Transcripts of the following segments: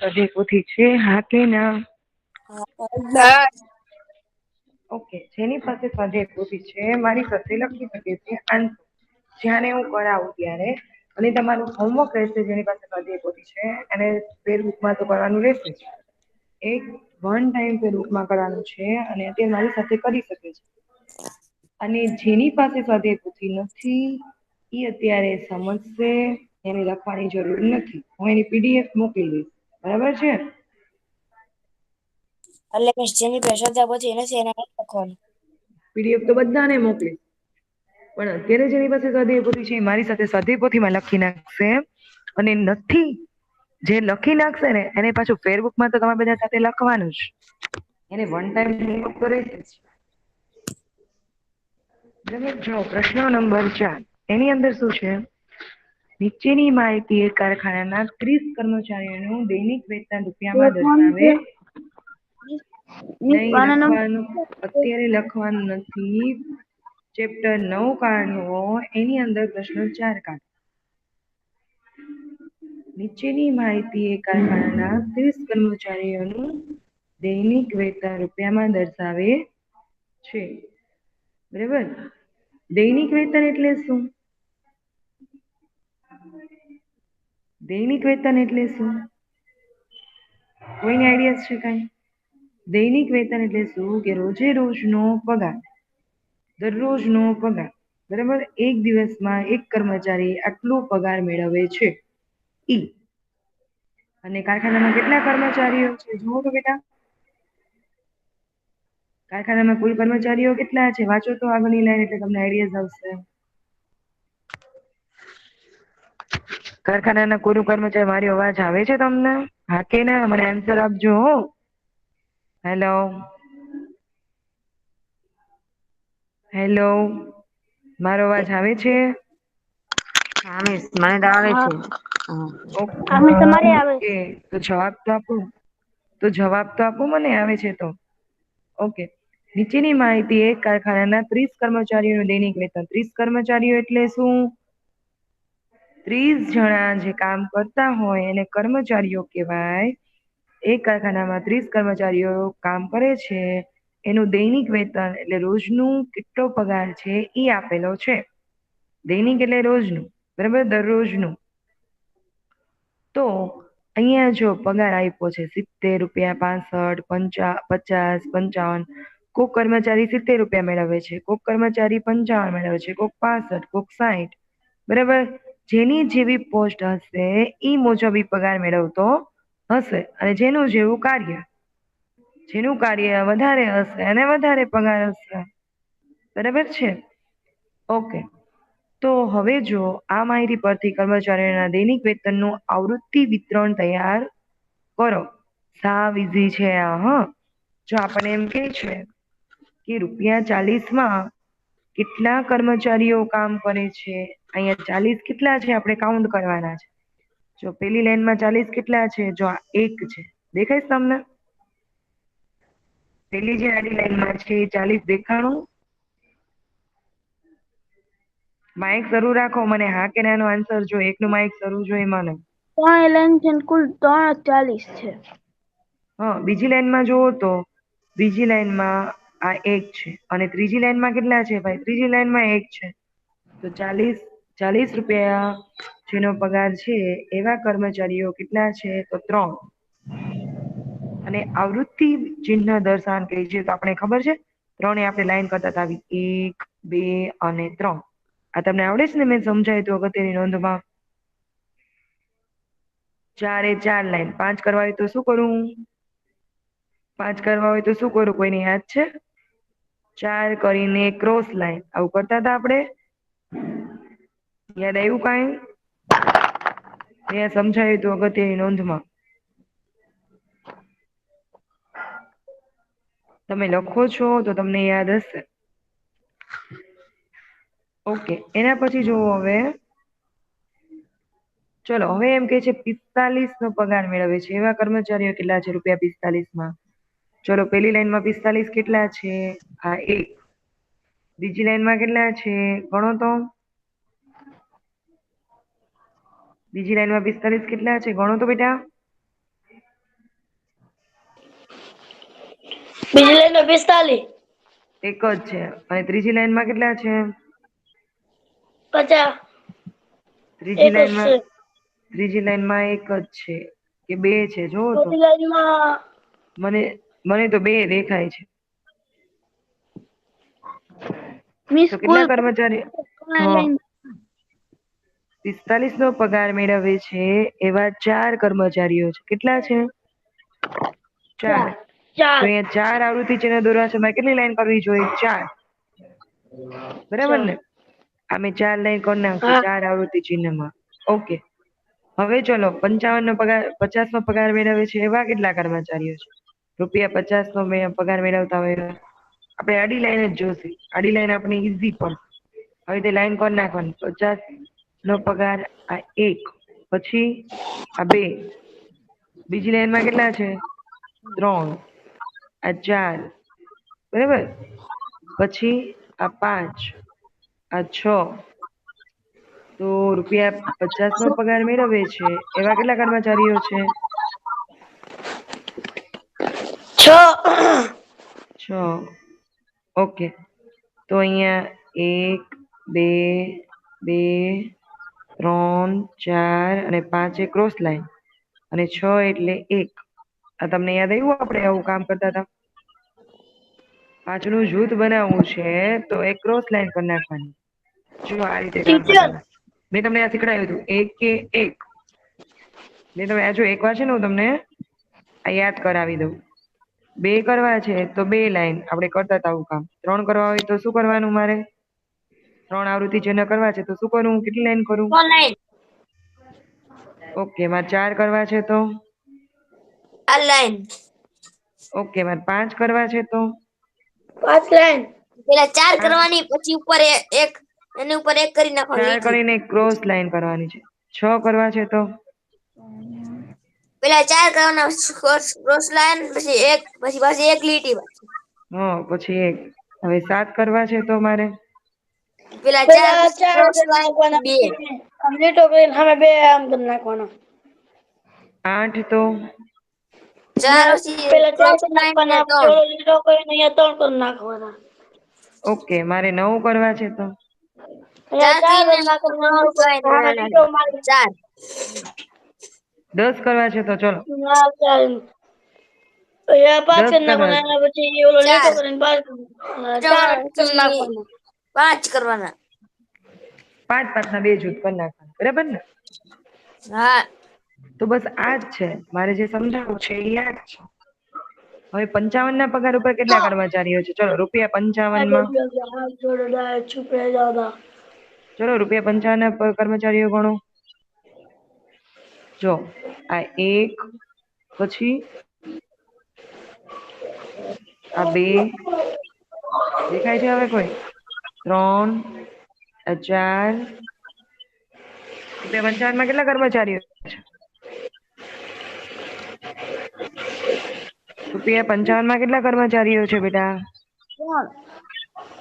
સ્વાધ્યાય છે હા કે ના? ના. ઓકે, જેની પાસે સ્વાધ્યાય પોથી છે મારી સાથે લખી શકે છે આન્સર જ્યારે હું કરાવું ત્યારે. અને તમારું હોમવર્ક રહેશે જેની પાસે સ્વાધ્યાય પોથી છે એને ફેસબુકમાં તો કરવાનું રહેશે જ. એક વન ટાઈમ બુકમાં કરવાનું છે અને તે મારી સાથે કરી શકે છે. અને જેની પાસે સ્વાધ્યાય પોથી નથી એ અત્યારે સમજશે. એને લખવાની જરૂર નથી હું એની પીડીએફ મોકલી દઈશ. બરાબર છે? એટલે મિસ જેની પાસે સ્વાધ્યાય પોથી નથી એને નથી લખવાનું. પીડીએફ તો બધાને મોકલી. પણ અત્યારે જેની પાસે સ્વાધ્યાય પોથી છે મારી સાથે સ્વાધ્યાય પોથીમાં લખી નાખશે. અને નથી જે લખી નાખશે ને એને પાછું ફેરબુકમાં તો તમારે બધા સાથે લખવાનું જ. એને વન ટાઈમ હોમવર્ક તો રહેશે જ. જો પ્રશ્ન નંબર 4 એની અંદર શું છે? નીચેની માહિતી એ કારખાનાના 30 કર્મચારીઓનું દૈનિક વેતન રૂપિયામાં લખવાનું દર્શાવે છે નહી આના લખવાનું નંબર અત્યારે લખવાનું નથી. ચેપ્ટર 9 કાઢો એની અંદર પ્રશ્ન 4 કાઢો. નીચેની માહિતી એ કારખાનાના 30 કર્મચારીઓનું દૈનિક વેતન રૂપિયામાં દર્શાવે છે. બરાબર દૈનિક વેતન એટલે શું? દૈનિક વેતન એટલે શું? કોઈને આઈડિયા છે કઈ? દૈનિક વેતન એટલે શું કે રોજે રોજનો પગાર. દરરોજ નો પગાર. બરાબર એક દિવસમાં એક કર્મચારી આટલો પગાર મેળવે છે. ઈ અને કારખાનામાં કેટલા કર્મચારીઓ છે જુઓ તો બેટા? કારખાનામાં કુલ કર્મચારીઓ કેટલા છે વાંચો તો આગળની લાઈન એટલે તમને આઈડિયા આવશે. કારખાનાના કુલ કર્મચારી મારી અવાજ આવે છે તમને? હા કે ના મને આન્સર આપજો. હેલો. હેલો મારો અવાજ આવે છે? હા મિસ મને તો આવે હા છે. આ મિસ તમારે આવે ઓકે તો જવાબ તો આપો. તો જવાબ તો આપો મને આવે છે તો. ઓકે. નીચેની માહિતી એક કારખાનાના 30 કર્મચારીઓનું દૈનિક વેતન 30 કર્મચારીઓ એટલે શું? 30 જણા જે કામ કરતા હોય એને કર્મચારીઓ કહેવાય. એક કારખાનામાં 30 કર્મચારીઓ કામ કરે છે. એનું દૈનિક વેતન એટલે રોજનું કેટલો પગાર છે ઈ આપેલો છે. દૈનિક એટલે રોજનું બરાબર દરરોજનું. તો અહિયાં જો પગાર આપ્યો છે 70 રૂપિયા 65 50 55 કોક કર્મચારી 70 રૂપિયા મેળવે છે કોક કર્મચારી 55 મેળવે છે કોક 65 કોક 60 બરાબર જેની જેવી પોસ્ટ હશે ઈ મુજબ પગાર મેળવતો હશે અને જેનું જેવું કાર્ય જેનું કાર્ય વધારે હશે અને વધારે પગાર હશે બરાબર છે ઓકે તો હવે જો આ માહિતી પરથી કર્મચારીઓના દૈનિક વેતનનું આવૃત્તિ વિતરણ તૈયાર કરો સાવ ઈઝી છે આ હા જો આપણને એમ કે છે કે રૂપિયા 40 કેટલા કર્મચારીઓ કામ કરે છે અહિયાં 40 કેટલા છે આપણે કાઉન્ટ કરવાના છે જો પેલી લાઈનમાં 40 કેટલા છે જો આ એક છે દેખાયશ તમને પેલી જે આડી લાઈનમાં છે એ 40 દેખાણું માઇક શરૂ રાખો મને હા કે નાનો આન્સર જો એકનું માઇક શરૂ જોઈ મને 3 લાઈન છે કુલ 3 40 છે હા બીજી લાઈનમાં જુઓ તો બીજી લાઈનમાં આ એક છે અને ત્રીજી લાઈનમાં કેટલા છે ભાઈ ત્રીજી લાઈનમાં એક છે તો 40 રૂપિયા જેનો પગાર છે એવા કર્મચારીઓ કેટલા છે તો 3 અને આવૃત્તિ ચિહ્ન દર્શાન કરી છે તો આપણે ખબર છે ત્રણે આપણે લાઈન કરતા આવી 1 2 અને 3 આ તમને આવડે છે ને મેં સમજાય તો અગત્યની નોંધમાં 4 એ 4 લાઈન 5 કરવા હોય તો શું કરું 5 કરવા હોય તો શું કરું કોઈને યાદ છે 4 કરીને ક્રોસ લાઈન આવું કરતા હતા આપડે યાદ આવ્યું કઈ અહીંયા સમજાયું તો અગત્યની નોંધમાં તમે લખો છો તો તમને યાદ હશે ઓકે એના પછી જોવો હવે ચલો હવે એમ કે છે 45 નો પગાર મેળવે છે એવા કર્મચારીઓ કેટલા છે રૂપિયા 45 ચલો પેલી લાઈનમાં 45 કેટલા છે આ એક બીજી લાઈનમાં કેટલા છે ગણો તો બીજી લાઈનમાં 45 કેટલા છે ગણો તો બેટા બીજી લાઈનમાં 45. એક જ છે. અને ત્રીજી લાઈનમાં કેટલા છે? 50. ત્રીજી એક જ લાઈનમાં છે. ત્રીજી લાઈનમાં એક જ છે કે બે છે? જોવો તો ચોથી લાઈનમાં મને તો બે દેખાય છે. મિસ તો કુલ કેટલા કર્મચારી? હા, 45 નો પગાર મેળવે છે એવા 4 કર્મચારીઓ છે. કેટલા છે? 4. તો 4. અહીંયા 4 આવૃત્તિ ચિહ્ન દોરવા છે. મારે કેટલી લાઈન કરવી જોઈએ? 4. બરાબર ને? અમે 4 લાઈન કરી નાખશું હા. 4 આવૃત્તિ ચિહ્નમાં. ઓકે. હવે ચલો 55 નો પગાર 50 નો પગાર મેળવે છે એવા કેટલા કર્મચારીઓ છે? ₹50 નો પગાર મેળવતા હોય આપણે આડી લાઈન જ જોશે. આડી લાઈન આપણે ઈઝી પડશે. હવે તે લાઈન કરી નાખવાની. 50 નો પગાર આ 1, પછી આ 2, બીજી લાઈનમાં કેટલા છે? 3, આ 4, બરાબર? પછી આ 5, આ 6. તો ₹50 નો પગાર મેળવે છે એવા કેટલા કર્મચારીઓ છે? 6. 6. ઓકે. તો અહીંયા 1, 2, 2, 3, 4 અને 5 એ ક્રોસ લાઈન અને 6 એટલે 1. આ તમને યાદ આવ્યું આપણે આવું કામ કરતા હતા? 5 નું જૂથ બનાવવું છે તો એક ક્રોસ લાઈન કરી નાખવાની. જો આ રીતે કામ કરતા ટીચર. હતા. મેં તમને આ શીખડાવ્યું હતું. 1 કે 1. મેં તમે આ જો એક વાર છે ને હું તમને આ યાદ કરાવી દઉં. 2 કરવા છે તો 2 લાઈન આપણે કરતા હતા આવું કામ. 3 કરવા હોય તો શું કરવાનું મારે? 3 આવૃત્તિ ચિહ્ન કરવા છે તો શું કરું? કેટલી લાઈન કરું? 4 લાઈન. ઓકે. મારે 4 કરવા છે તો? 4 લાઈન. ઓકે. મારે 5 કરવા છે તો? 5 લાઈન. પેલા 4 5 કરવાની, પછી ઉપર એક એની ઉપર એક કરી નાખવાનું 4 અહીંથી. કરીને ક્રોસ લાઈન કરવાની છે. 6 કરવા છે તો? પેલા 4 કરવાના, ક્રોસ લાઈન, પછી એક, પછી પાછી એક લીટી. હા, પછી 1. હવે 7 કરવા છે તો મારે? પેલા 4 ક્રોસ લાઈન 2. કમ્પ્લીટ કરીને હવે 2 આમ કરી નાખવાના. 8 તો? 4 પછી પેલા 4 ક્રોસ કરી લાઈન ને નાખવાના, પછી 3. ઓલો લીટો કરીને અહીંયા 3 કરી નાખવાના. ઓકે. મારે 9 કરવા છે તો? 4 કરી નાખવાના, ક્રોસ લાઈન સામે લીટો મારી 4. 10 કરવા છે તો ચલો. અહીંયા 5 10 કરી કરવા છે. નાખવાના, પછી ઓલો લીટો 4 કરીને 4 કરી નાખવાના. 5 કરવાના. 5 5 ના 2 જૂથ કરી નાખવાના. બરાબર ને? હા. તો બસ આ જ છે. મારે જે સમજાવવું છે એ આ જ છે. હવે 55 ના પગાર ઉપર કેટલા કર્મચારીઓ છે? ચલો ₹55 માં. ચલો ₹55 ના કર્મચારીઓ ગણો. જો આ 1, પછી આ 2 દેખાય છે હવે કોઈ? 3, આ 4. ₹55 માં કેટલા કર્મચારીઓ છે? ₹55 માં કેટલા કર્મચારીઓ છે બેટા?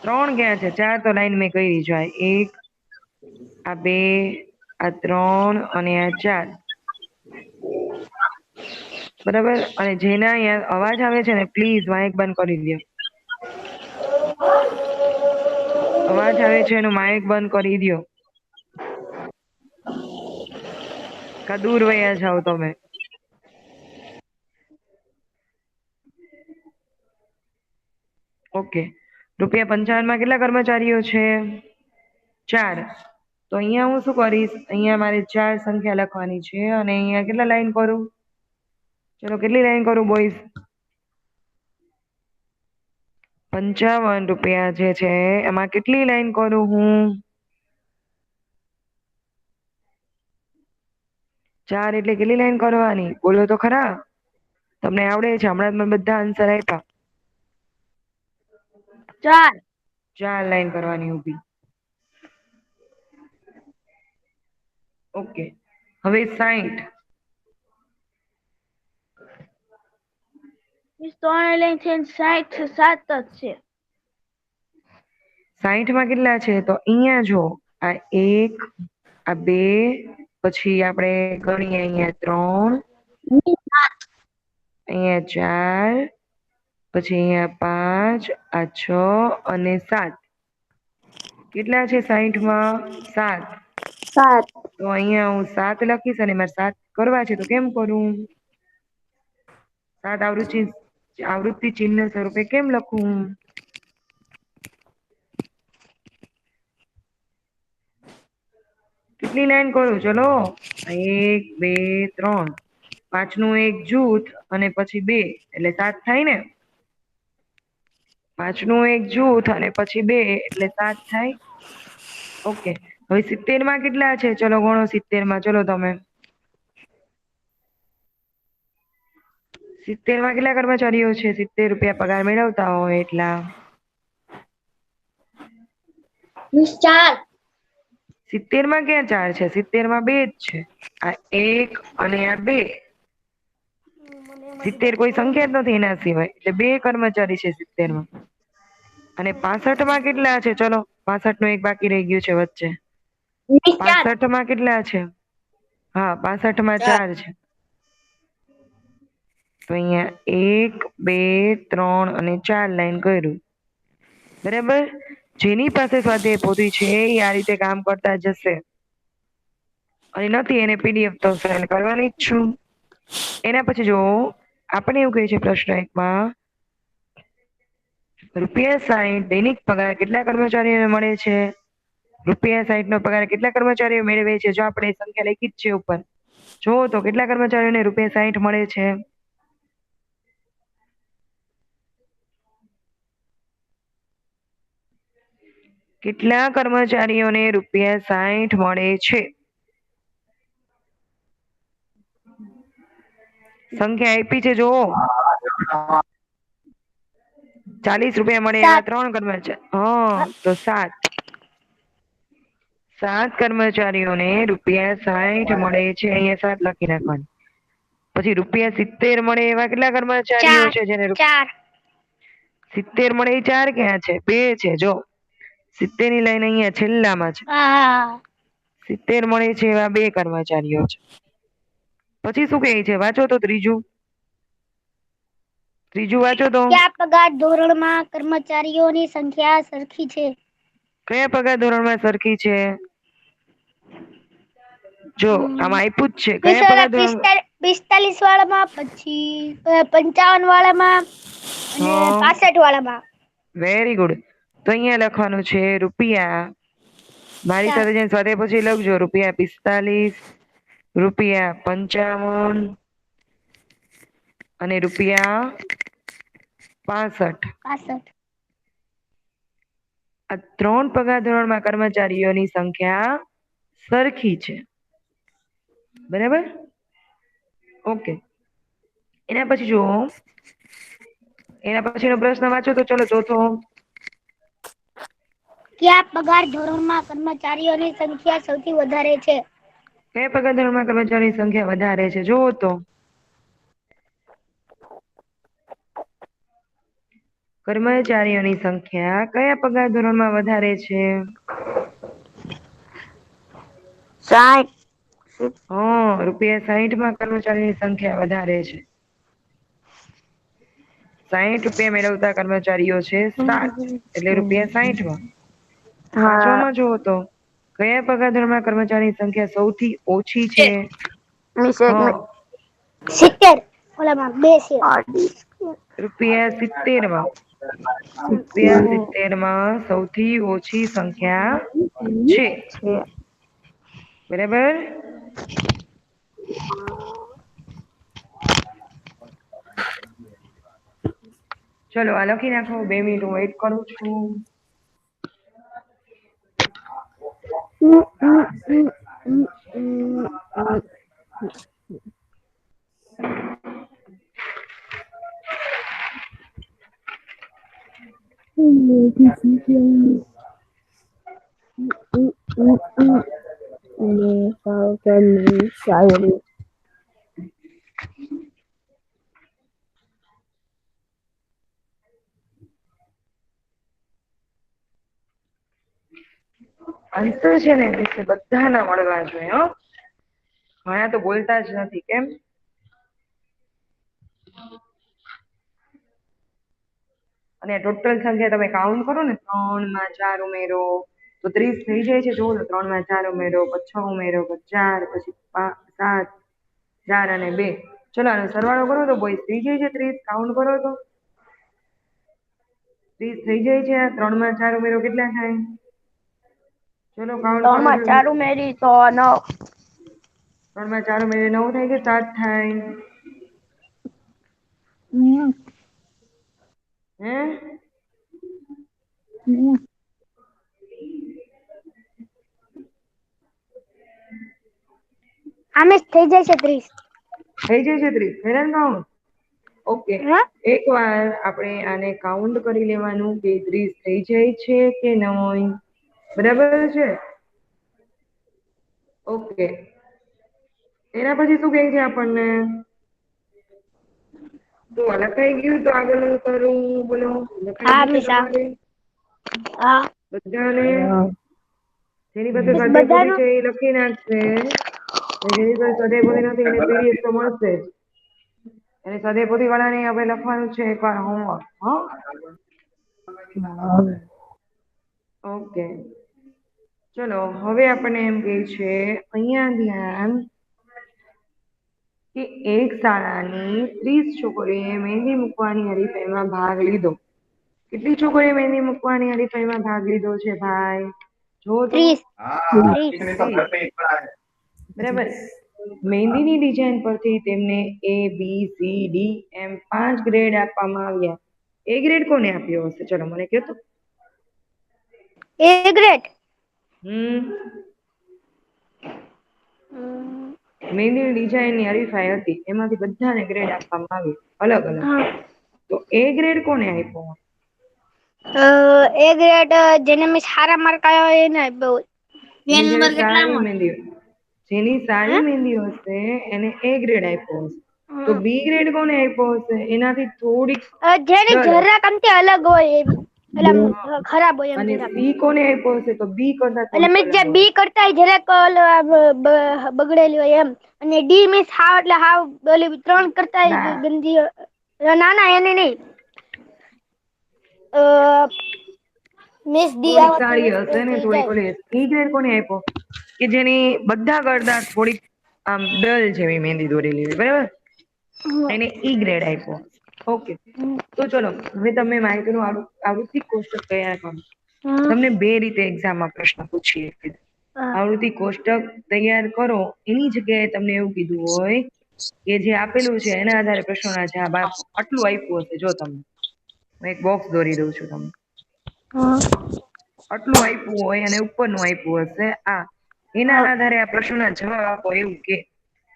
3 ક્યાં છે? 4 તો લાઈન મેં કરી છે. 1, આ 2, આ 3 અને આ 4. બરાબર. અને જેના અહીંયા અવાજ આવે છે ને પ્લીઝ માઇક બંધ કરી દો. અવાજ આવે છે એનું માઇક બંધ કરી દો. કા દૂર વયા જાઓ તમે. ઓકે. ₹55 માં કેટલા કર્મચારીઓ છે? 4. તો અહીંયા હું શું કરીશ? અહીંયા મારે 4 સંખ્યા લખવાની છે અને અહીંયા કેટલા લાઈન કરું? ચલો કેટલી લાઈન કરું બોઈઝ? ₹55 જે છે એમાં કેટલી લાઈન કરું હું? 4 એટલે કેટલી લાઈન કરવાની? બોલો તો ખરા. તમને આવડે છે? હમણાં જ મેં બધા આન્સર આપ્યા. 4. 4 લાઈન કરવાની ઊભી. ઓકે. હવે 60. 3 લાઈન છે, 60 7 જ છે. 60 માં કેટલા છે? તો અહીંયા જો આ 1, આ 2, પછી આપણે ગણીએ અહીંયા 3, અહીંયા 4, પછી અહીંયા 5, આ 6 અને 7. કેટલા છે 60માં? 7. 7. તો અહીંયા હું 7 લખીશ અને મારે 7 કરવા છે તો કેમ કરું? 7 આવૃત્તિ ચિહ્ન સ્વરૂપે કેમ લખું? કેટલી લાઈન કરું? ચલો 1 2 3. 5નું એક જૂથ અને પછી 2 એટલે 7 થાય ને? 5નું એક જૂથ અને પછી 2 એટલે 7 થાય. ઓકે. હવે 70માં કેટલા છે? ચલો ગણો 70માં. ચલો તમે 70માં કેટલા કર્મચારીઓ છે? 70 રૂપિયા પગાર મેળવતા હોય એટલા 4. 70માં ક્યાં 4 છે? 70માં 2 જ છે. આ 1 અને આ 2. 70 કોઈ સંખ્યા જ નથી એના સિવાય, એટલે 2 કર્મચારી છે 70માં. અને 65માં કેટલા છે? ચલો 65નું એક બાકી રહી ગયું છે વચ્ચે. 65માં કેટલા છે? હા, 65માં 4 છે. તો અહીંયા 1 2 3 અને 4 લાઈન કર્યું. બરાબર. જેની પાસે સ્વાધ્યાય પોથી છે એ આ રીતે કામ કરતા જશે. અને નથી એને પીડીએફ તો સેન્ડ કરવાની જ છું. એના પછી જો આપણે એવું કહે છે પ્રશ્ન 1માં ₹60 દૈનિક પગાર કેટલા કર્મચારીઓને મળે છે? ₹60 નો પગાર કેટલા કર્મચારીઓ મેળવે છે? જો આપણે સંખ્યા લખી જ છે ઉપર. જો તો કેટલા કર્મચારીઓને ₹60 મળે છે? કેટલા કર્મચારીઓને ₹60 મળે છે? સંખ્યા આપી છે જો 40 રૂપિયા મળે એવા 3 કર્મચારી. હા, તો 7. 7 કર્મચારીઓને ₹60 મળે છે. અહીંયા 7 લખી નાખવાનું. પછી ₹70 મળે એવા કેટલા કર્મચારીઓ છે જેને 70 મળે એ 4 ક્યાં છે? 2 છે. જો 70 ની લાઈન અહીંયા છેલ્લામાં છે. 70 મળે છે એવા 2 કર્મચારીઓ છે. પછી શું કહે છે? વાંચો તો ત્રીજું વાંચો તો. કયા પગાર ધોરણમાં કર્મચારીઓની સંખ્યા સરખી છે? કયા પગાર ધોરણમાં સરખી છે? જો આમાં આપ્યું જ છે. કયા પગાર ધોરણ? 45 વાળામાં, પછી 55 વાળામાં અને 65 વાળામાં. Very good. તો અહીંયા લખવાનું છે રૂપિયા. મારી સાથે જઈને સ્વાધ્યાય પછી લખજો ₹45, ₹55 અને ₹65. આ 3 પગાર ધોરણમાં કર્મચારીઓની સંખ્યા સરખી છે. બરાબર. ઓકે. એના પછી જુઓ, એના પછીનો પ્રશ્ન વાંચો તો. ચલો ચોથો. કયા પગાર ધોરણમાં કર્મચારીઓની સંખ્યા સૌથી વધારે છે? કયા પગાર ધોરણમાં કર્મચારીની સંખ્યા વધારે છે? જુઓ તો. કર્મચારીઓની સંખ્યા કયા પગાર ધોરણમાં વધારે છે? 60. ₹60માં કર્મચારીની સંખ્યા વધારે છે. 60 રૂપિયા મેળવતા કર્મચારીઓ છે 7, એટલે ₹60માં. પાંચમાં જુઓ તો કયા પગાર ધોરણમાં કર્મચારીની સંખ્યા સૌથી ઓછી છે? 70. ઓલામાં 2 છે. ₹70માં સૌથી ઓછી સંખ્યા છે. બરાબર. ચલો આ લખી નાખો. 2 મિનિટ હું વેઇટ કરું છું. આન્સર છે ને વિશે બધાના મળવા જોઈએ. ઘણા તો બોલતા જ નથી. કેમ? અને ટોટલ સંખ્યા તમે કાઉન્ટ કરો ને 3 માં 4 ઉમેરો તો 30 થઈ જાય છે. જુઓ તો 3 માં 4 ઉમેરો, પછી 6 ઉમેરો, પછી 4, પછી 7, 4 અને 2. ચલો આનો સરવાળો કરો તો બોય થઈ જાય છે 30. કાઉન્ટ કરો તો 30 થઈ જાય છે. 3 માં 4 ઉમેરો કેટલા થાય? ચલો કાઉન્ટ કરો 3 માં જલ્દી. 4 ઉમેરી તો 9. 3 માં 4 ઉમેરી 9 થાય કે 7 થાય? હે? આમે જ થઈ જાય છે 30. થઈ જાય છે 30. હેરાન કાઉન્ટ. ઓકે. હા એકવાર આપણે આને કાઉન્ટ કરી લેવાનું કે 30 થઈ જાય છે કે નહીં. બરાબર છે? ઓકે. એના પછી શું કહે છે આપણને? તો લખાઈ ગયું તો આગળ કરું બોલો. લખાઈ હા ગયું છે મિસ તમારે હા બધાને? જેની પાસે મિસ સ્વાધ્યાયપોથી બધાનું છે એ લખી નાખશે. જેની પાસે સ્વાધ્યાયપોથી નથી એને પીડીએફ તો મળશે જ. અને સ્વાધ્યાયપોથી વાળાને હવે લખવાનું છે એકવાર હોમવર્ક. ઓકે. ચલો હવે આપણને એમ કે છે અહીંયા ધ્યાન કે એક શાળાની 30 છોકરીઓએ મહેંદી મૂકવાની હરીફાઈમાં ભાગ લીધો. કેટલી છોકરીઓએ મહેંદી મૂકવાની હરીફાઈમાં ભાગ લીધો છે ભાઈ? જો તો 30. બરાબર. મહેંદીની ડિઝાઇન પરથી તેમને A, B, C, D એમ 5 ગ્રેડ આપવામાં આવ્યા. A ગ્રેડ કોને આપ્યો હશે? ચલો મને કહો તો. A ગ્રેડ મહેંદીની ડિઝાઇનની હરીફાઈ હતી એમાંથી બધાને ગ્રેડ આપવામાં આવ્યો અલગ અલગ. તો A ગ્રેડ કોને આપ્યો? A ગ્રેડ જેને મિસ સારા માર્ક આવ્યા હોય એને આપ્યો હોય. જેની સારી મહેંદી હશે એને A ગ્રેડ આપ્યો હશે. તો B ગ્રેડ કોને આપ્યો હશે? એનાથી થોડીક જેની ડલ જરાક આમથી અલગ હોય એવી એટલે આમ ખરાબ હોય એમ અને જરાક. C કોને આપ્યો હશે? તો B કરતા એટલે થોડીક મિસ જે અલગ હોય. બી કરતા જરાક બગડેલી હોય એમ. અને ડી મિસ હાવ એટલે હાવ ઓલી 3 કરતા ના ગંદી ના ના એને નહીં. મિસ ડી થોડીક આવડતી સારી મિસ તો હશે ને થઈ થોડીક જાય. ઓલી. E ગ્રેડ કોને આપ્યો? કે જેની બધા કરતા થોડીક આમ ડલ જેવી મહેંદી દોરેલી હોય બરાબર. એને ઈ ગ્રેડ આપ્યો. ઓકે. તો ચલો હવે તમે માહિતીનું આવૃત્તિ કોષ્ટક તૈયાર કરો. તમને 2 રીતે એક્ઝામમાં પ્રશ્ન પૂછીએ. આવૃત્તિ કોષ્ટક તૈયાર કરો એની જગ્યાએ તમને એવું કીધું હોય કે જે આપેલું છે એના આધારે પ્રશ્નોના જવાબ આપો. આટલું આપ્યું હશે જો તમને. હું એક બોક્સ દોરી દઉં છું તમને. આટલું આપ્યું હોય અને ઉપરનું આપ્યું હશે આ. એના આધારે આ પ્રશ્નના જવાબ આપો એવું કે.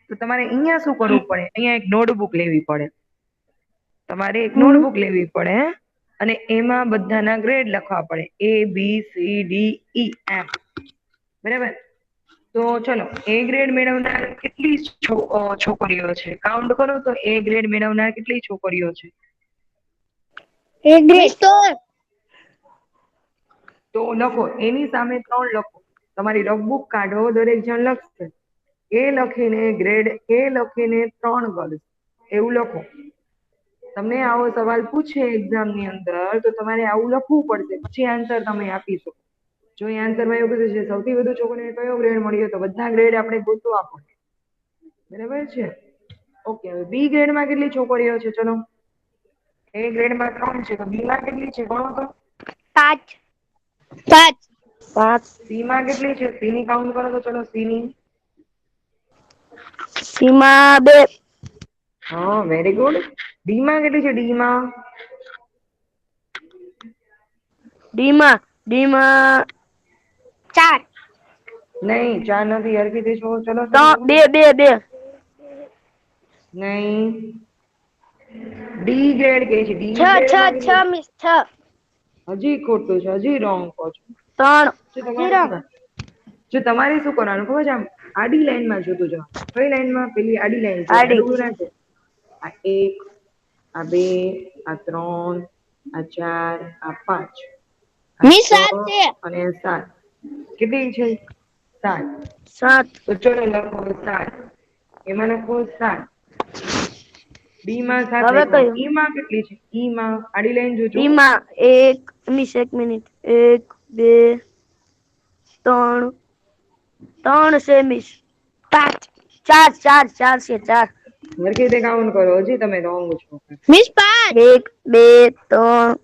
તો તમારે અહીંયા શું કરવું પડે? અહીંયા એક નોટબુક લેવી પડે. તમારે એક નોટબુક લેવી પડે અને એમાં બધાના ગ્રેડ લખવા પડે. A B C D E એમ. બરાબર. તો ચલો A ગ્રેડ મેળવનાર કેટલી છોકરીઓ છે? કાઉન્ટ કરો તો A ગ્રેડ મેળવનાર કેટલી છોકરીઓ છે? A ગ્રેડ તો લખો એની સામે 3 લખો. તમારી રફબુક કાઢો દરેક જણ લખશે. A લખીને ગ્રેડ A લખીને 3 કરશે એવું લખો. તમને આવો સવાલ પૂછે એક્ઝામની અંદર તો તમારે આવું લખવું પડશે પછી આન્સર તમે આપી શકો. જો એ આન્સરમાં એવું કીધું છે સૌથી વધુ છોકરીઓને કયો ગ્રેડ મળ્યો તો બધા ગ્રેડ આપણે ગોતવા પડે. બરાબર છે? ઓકે. હવે B ગ્રેડમાં કેટલી છોકરીઓ છે? ચલો. A ગ્રેડમાં 3 છે તો B માં કેટલી છે ગણો તો. 5. 5. C માં કેટલી છે? C ની કાઉન્ટ કરો તો ચલો C ની. સીમા 2. હા વેરી ગુડ. D માં કેટલી છે? D માં ડીમાં 4. નહીં 4 નથી હરખી થી છો. ચલો શરૂ કરો. 2 2 2. નહીં. ડી ગ્રેડ કે છે. ડી 6 ગ્રેડમાં 6 6 કેટલી? મિસ 6. હજી ખોટું છે. હજી રોંગ કહો છો. 3. જો તમારે શું કરવાનું ખબર છે? આમ આડી લાઈનમાં જોતું જવાનું. કઈ લાઈનમાં? પેલી આડી લાઈન છે આડું ના છે. આ 1 આ 2 આ 3 આ 4 આ 5 આ મિસ 7 6 છે. અને 7. કેટલી છે? 7. 7. તો ચલો લખો 7. એમાં લખો 7. બી માં 7 હવે લખ્યો. કયું? ઈ માં કેટલી છે? ઈ માં આડી લાઈન જોજો. એમાં એક મિનિટ 1 2 3 છે મિસ 5 4 છે 4 હરખી રીતે કાઉન્ટ કરો. હજી તમે રોંગ છો. મિસ 5 1 2 3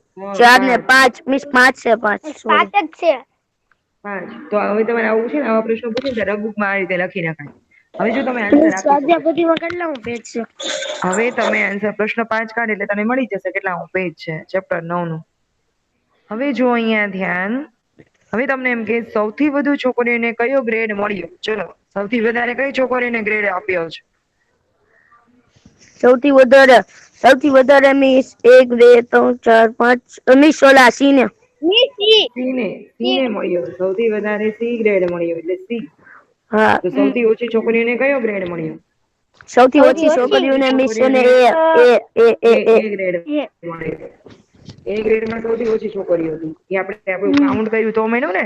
4 ને 5 મિસ 5 છે 5 જ છે. 5. તો હવે તમારે આવું છે ને, આવા પ્રશ્નો પૂછે ને રબુકમાં આ રીતે લખી નખાય. હવે જો તમે આન્સર આપી શકો. સ્વાધ્યાયપોથીમાં કેટલા પેજ છે? હવે તમે આન્સર પ્રશ્ન 5 કાઢે એટલે તમને મળી જશે કેટલા પેજ છે ચેપ્ટર 9 નું. હવે જો અહીંયા ધ્યાન. હવે તમને એમ કે સૌથી વધુ છોકરીઓને કયો ગ્રેડ મળ્યો? ચલો, સૌથી વધારે કઈ છોકરીઓને ગ્રેડ આપ્યો છે? સૌથી વધારે મિસ 1 2 3 4 5 મિસ ઓલા સી ને સી ને મળ્યો. સૌથી વધારે સી ગ્રેડ મળ્યો એટલે સી. હા. તો સૌથી ઓછી છોકરીઓને કયો ગ્રેડ મળ્યો? સૌથી ઓછી છોકરીઓને મિસ ને એ ગ્રેડ મળ્યો. એ ગ્રેડમાં સૌથી ઓછી છોકરીઓ હતી. એ આપણે આપણું કાઉન્ટ કર્યું તો મળ્યું ને.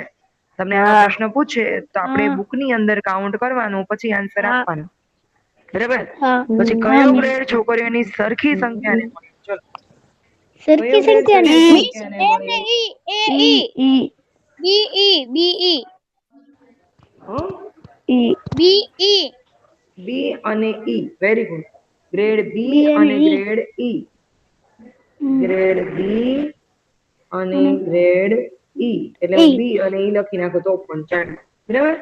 તમને આવા હા. પ્રશ્ન પૂછે તો આપણે બુકની અંદર કાઉન્ટ કરવાનું, પછી આન્સર આપવાનો. બરાબર? પછી કયો ગ્રેડ છોકરીઓની સરખી સંખ્યાને મળ્યો? ચલો. સરખી કયો ગ્રેડ સંખ્યા સરખી ને સંખ્યાને મળ્યો? બી અને E. Very good. Grade B અને ગ્રેડ ઈ. ગ્રેડ બી અને ગ્રેડ ઈ. એટલે હું બી અને ઈ લખી નાખું તો પણ ચાલે. બરાબર?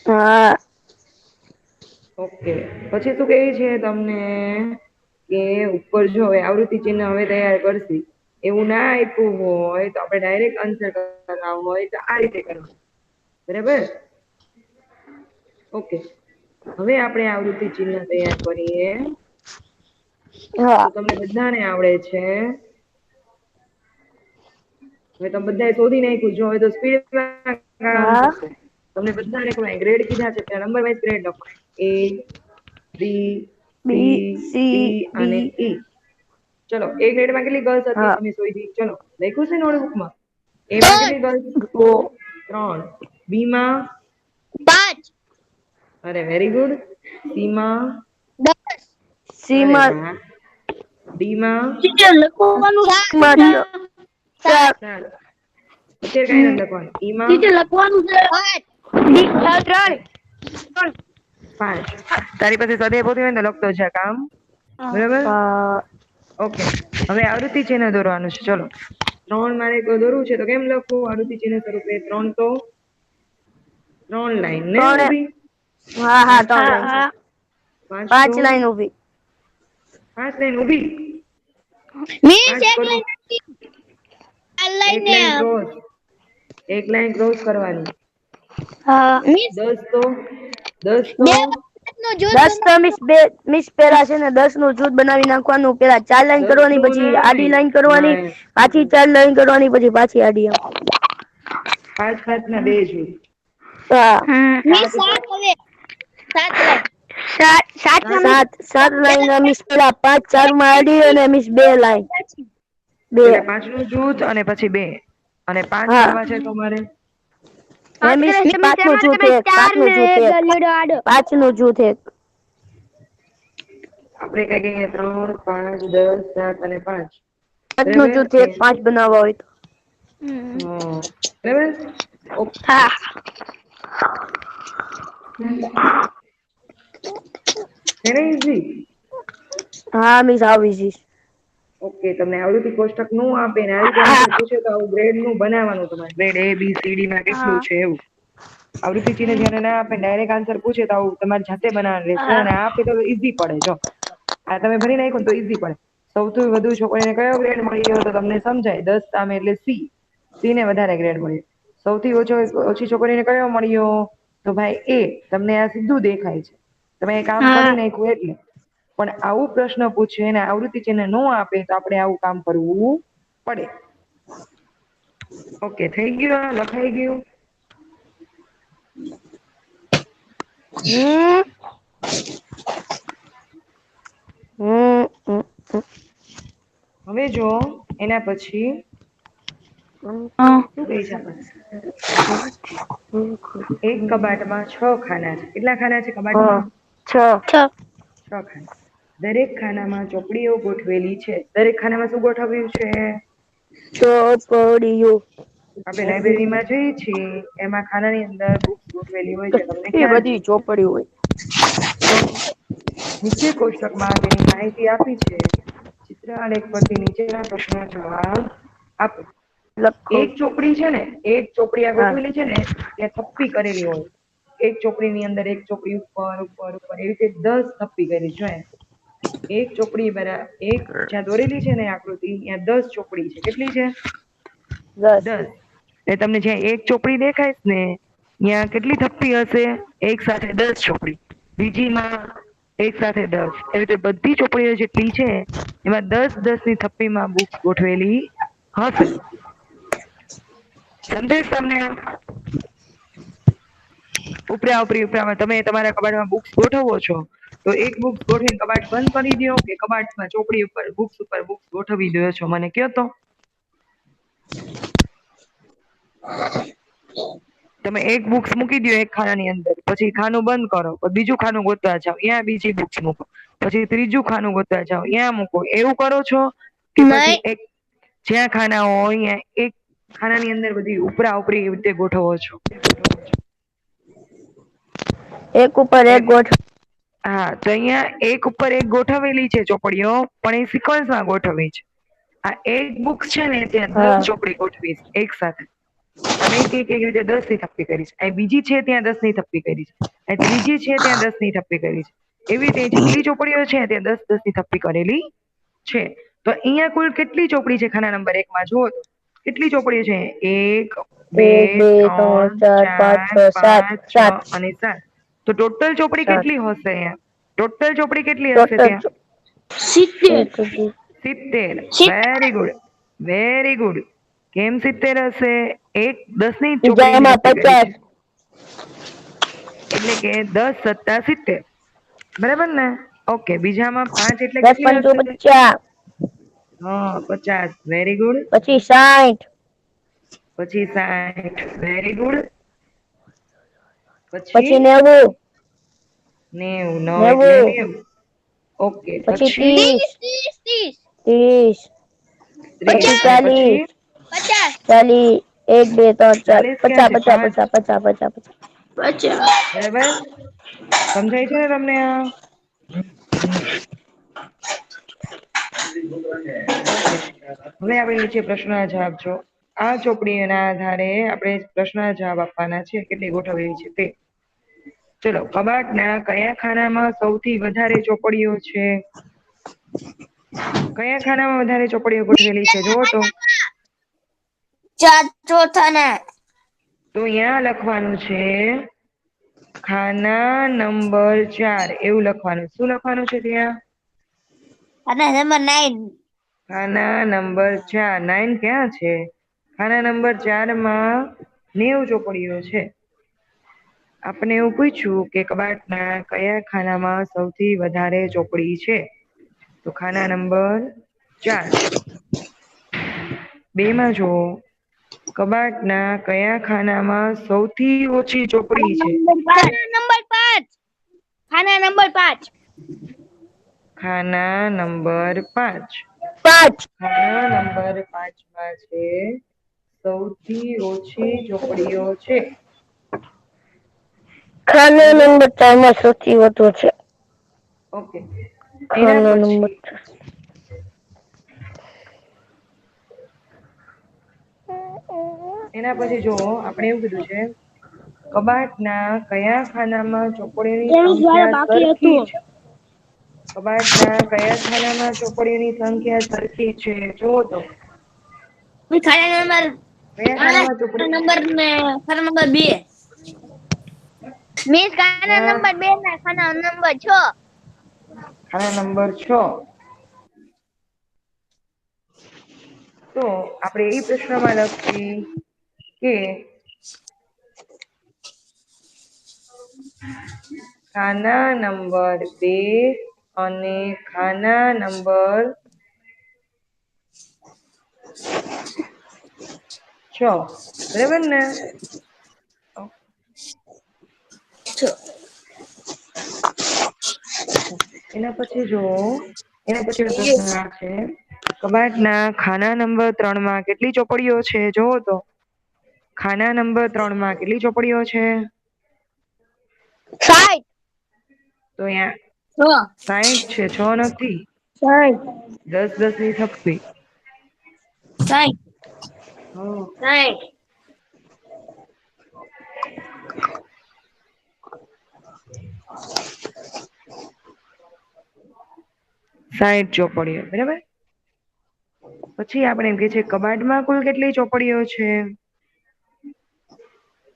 હા. ઓકે. પછી શું કહે છે તમને કે ઉપર જો હવે આવૃત્તિ ચિહ્ન હવે તૈયાર કરશી. એવું ના આપ્યું હોય તો આપણે ડાયરેક્ટ આન્સર કરવાના હોય તો આ રીતે કરવાનું. બરાબર? ઓકે. હવે આપણે આવૃત્તિ ચિહ્ન તૈયાર કરીએ. તો તમને બધાને આવડે છે. હવે તમે બધાએ શોધી નાખ્યું. જો હવે તો સ્પીડમાં કામ હા. થશે. તમને બધાને ખબર ગ્રેડ કીધા છે ત્યાં નંબર વાઇઝ ગ્રેડ લખો. એ બી બી સી સી ડી અને ડી ઈ. ચલો, એ ગ્રેડમાં કેટલી ગર્લ્સ હતી હા તમે શોધી? ચલો, લખ્યું છે નોટબુકમાં? એમાં કેટલી ગર્લ્સ? 3. બી માં? 5 અરે વેરી ગુડ. સી માં? 10 અરે સીમા વાહ. ડી માં? લખવાનું 4 ચાલો. અત્યારે કઈ નથી લખવાનું. ઈ માં? લખવાનું છે 3 5. તારી પાસે સ્વાધ્યાય પોથી હોય ને તો લખતો છે કામ. બરાબર? ઓકે. હવે આવૃત્તિ ચિહ્ન દોરવાનું છે. ચલો. 3 મારે દોરવું છે તો કેમ લખવું? આવૃત્તિ ચિહ્ન સ્વરૂપે 3 તો 3 લાઈન ને ઊભી. હા 5 તો 5 તો 5 લાઈન ઉભી 5 લાઈન ઊભી. મિસ 5 એક કરું. એક લાઈન ક્રોસ. એક લાઈન ક્રોસ કરવાની. મિસ 10 તો 10 તો 10 તો મિસ પેલા છે ને 10 નું જૂથ બનાવી નાખવાનું. પેલા 4 લાઈન 10 કરવાની, નું પછી આડી નહીં. લાઈન કરવાની, નહીં. પાછી 4 લાઈન કરવાની, પછી પાછી આડી. 5 5 ના 2 જૂથ. હા. 7 લાઈન મિસ પેલા 5 4 માં આડી અને મિસ 2 લાઈન. પેલા 5 નું જૂથ અને પછી 2 અને 5 હા. કરવા છે તમારે. મિસ 5 નું જૂથ એક, 5 નું જૂથ એક, 5 નું જૂથ એક. આપણે કઈ કહીએ 3 5 10 7 અને 5. 5 નું બરાબર? જૂથ એક 5 બનાવવા હોય તો. હા. બરાબર? ઓકે. હા. છે ને ઈઝી? હા મિસ આવી જઈશ. ઓકે. તમને આવૃત્તિ કોષ્ટક નું આપે ને આવી રીતે આન્સર પૂછે તો આવું ગ્રેડ નું બનાવવાનું તમારે. Grade A B C D માં કેટલું છે એવું. આવૃત્તિ ચિહ્ન જયારે ના આપે ડાયરેક્ટ આન્સર પૂછે તો આવું તમારે જાતે બનાવવાનું રહેશે અને આપે તો ઈઝી પડે. જો આ તમે ભરી નાખો તો ઈઝી પડે. સૌથી વધુ છોકરીને કયો ગ્રેડ મળ્યો તો તમને સમજાય. 10 સામે એટલે સી. સી ને વધારે ગ્રેડ મળ્યો. સૌથી ઓછી છોકરીને કયો મળ્યો? તો ભાઈ એ. તમને આ સીધું દેખાય છે. તમે કામ કરી નાખ્યું એટલે. પણ આવું પ્રશ્ન પૂછે ને આવૃત્તિ ચિહ્ન ન આપે તો આપણે આવું કામ કરવું પડે. ઓકે. થઈ ગયું? લખાઈ ગયું? હમ. હવે જો એના પછી શું કહી છે? એક કબાટમાં 6 ખાના છે. કેટલા ખાના છે કબાટમાં? 6 ખાના, દરેક ખાનામાં ચોપડીઓ ગોઠવેલી છે. દરેક ખાનામાં શું ગોઠવ્યું છે? ચોપડીઓ. આપણે લાઈબ્રેરીમાં જોઈએ છીએ એમાં ખાનાની અંદર બુક્સ ગોઠવેલી હોય છે, તમને એ ખ્યાલ છે. બધી ચોપડીઓ હોય. તો નીચે કોષ્ટકમાં તેની માહિતી આપી છે. ચિત્ર આલેખ પરથી નીચેના પ્રશ્નોના જવાબ આપો. લખો. એક ચોપડી છે ને, એક ચોપડી આ હા. ગોઠવેલી છે ને ત્યાં થપ્પી કરેલી હોય. એક ચોપડીની અંદર એક ચોપડી ઉપર ઉપર ઉપર એવી રીતે 10 થપ્પી કરી છે. એક ચોપડી એક જ્યાં દોરેલી છે ને આકૃતિ ત્યાં 10 ચોપડી છે. કેટલી છે? 10. એ તમને જ્યાં એક ચોપડી દેખાય છે ને ત્યાં કેટલી થપ્પી હશે? એક સાથે 10 ચોપડી. બીજીમાં એક સાથે 10. એવી રીતે બધી ચોપડીઓ જેટલી છે એમાં 10-10 ની થપ્પીમાં બુક્સ ગોઠવેલી હશે. સમજાય તમને? ઉપરા ઉપરીમાં તમે તમારા કબાટમાં બુક્સ ગોઠવો છો. તો એક બુક્સ ગોઠવીને કબાટ બંધ કરી દો કે કબાટમાં ચોપડી ઉપર બુક્સ ગોઠવી દો છો મને કયો તો? તમે એક બુક્સ મૂકી દો એક ખાનાની અંદર, પછી ખાનું બંધ કરો, બીજું ખાનું ગોતવા જાવ ત્યાં બીજી બુક્સ મૂકો, પછી ત્રીજું ખાનું ગોતવા જાવ ત્યાં મૂકો, એવું કરો છો કે પછી એક જ્યાં ખાના હોય ત્યાં એક ખાનાની અંદર બધી ઉપરા ઉપરી એવી રીતે ગોઠવો છો? એક ઉપર એક ગોઠવ. હા, તો અહીંયા એક ઉપર એક ગોઠવેલી છે ચોપડીઓ, પણ એ સિક્વન્સમાં ગોઠવી છે. આ એક બુક્સ છે ને ત્યાં 10 હા. ચોપડી ગોઠવી છે એક સાથે. અમે એક રીતે 10 ની થપ્પી કરી છે. બીજી છે ત્યાં 10 ની થપ્પી કરી છે. ત્રીજી છે ત્યાં 10 ની થપ્પી કરી છે. એવી રીતે જેટલી ચોપડીઓ છે ત્યાં 10-10 ની થપ્પી કરેલી છે. તો અહીંયા કુલ કેટલી ચોપડી છે ખાના નંબર 1 માં જુઓ તો કેટલી ચોપડીઓ છે? 1 1, 2 2, 3, 3 4, 5, 4 6, 7, 5 6 7. અને 7. તો ટોટલ ચોપડી 7. કેટલી હશે અહીંયા? ટોટલ ચોપડી કેટલી હશે ટોટલ ત્યાં? 70. 70. Very good, very good. કેમ 70 હશે? એક 10 ની ચોપડીની બીજામાં થપ્પી કરી 50. છે. એટલે કે 10 સત્તા 70. બરાબર ને? ઓકે. બીજામાં 5 એટલે 10 કેટલી પંચુ હશે? 50. હા, 50. Very good. પછી 60. પછી 60. Very good. પછી પછી 90. 90. 9 એટલે 90. 90. ઓકે. પછી પછી 30. 30. 30. પછી અને 40. પછી 40. 1, 2, 3, 4. 40 ક્યાં 50, છે? 50, 5. 50, 50, 50, 50. બરાબર? સમજાય છે ને તમને આ? ઓકે. હવે આપણે નીચે પ્રશ્નના જવાબ જો. આ ચોપડીઓના આધારે આપણે પ્રશ્નના જવાબ આપવાના છે. કેટલી ગોઠવેલી છે તે. ચલો. કબાટના કયા ખાનામાં સૌથી વધારે ચોપડીઓ છે? કયા ખાનામાં વધારે ચોપડીઓ ગોઠવેલી છે જુઓ તો? ચોથાના. તો અહીંયા લખવાનું છે ખાના નંબર 4 એવું લખવાનું. શું લખવાનું છે ત્યાં? ખાના નંબર 9. ખાના નંબર 4. 9 ક્યાં છે? ખાના નંબર 4 માં 90 ચોપડીઓ છે. આપણે એવું પૂછ્યું કે કબાટના કયા ખાનામાં સૌથી વધારે ચોપડી છે? તો ખાના નંબર 4. 2 માં જુઓ. કબાટના કયા ખાનામાં સૌથી ઓછી ચોપડી છે? નંબર 5. ખાના નંબર 5. ખાના નંબર 5. 5. ખાના નંબર 5 માં છે સૌથી ઓછી ચોપડીઓ છે. ખાના બરાબર? નંબર 4 માં સૌથી વધુ છે. ઓકે. એના ખાના નંબર પછી જુઓ આપણે એવું કીધું છે કબાટના કયા ખાનામાં ચોપડીઓની સંખ્યા સરખી છે? કબાટના કયા ખાનામાં ચોપડીઓની સંખ્યા સરખી છે જુઓ તો? ખાના કયા ખાનામાં ચોપડી ખાના નંબર 2. મિસ ખાના ત્યાં નંબર 2 ના ખાના નંબર 6. ખાના નંબર 6. તો આપણે એ પ્રશ્નમાં લખીએ કે ખાના નંબર 2 અને ખાના નંબર 6. બરાબર ને? એના પછી પ્રશ્ન આ છે, કબાટના ખાના નંબર 3 માં કેટલી ચોપડીઓ છે? જોવો તો ખાના નંબર 3 માં કેટલી ચોપડીઓ છે? 60. તો અહીંયા 6. 60 છે, 6 નથી. 10 ની થપ્પી. 60. હા 60. સાઈઠ ચોપડીઓ બરાબર. પછી આપણે એમ કે છે કબાટમાં કુલ કેટલી ચોપડીઓ છે?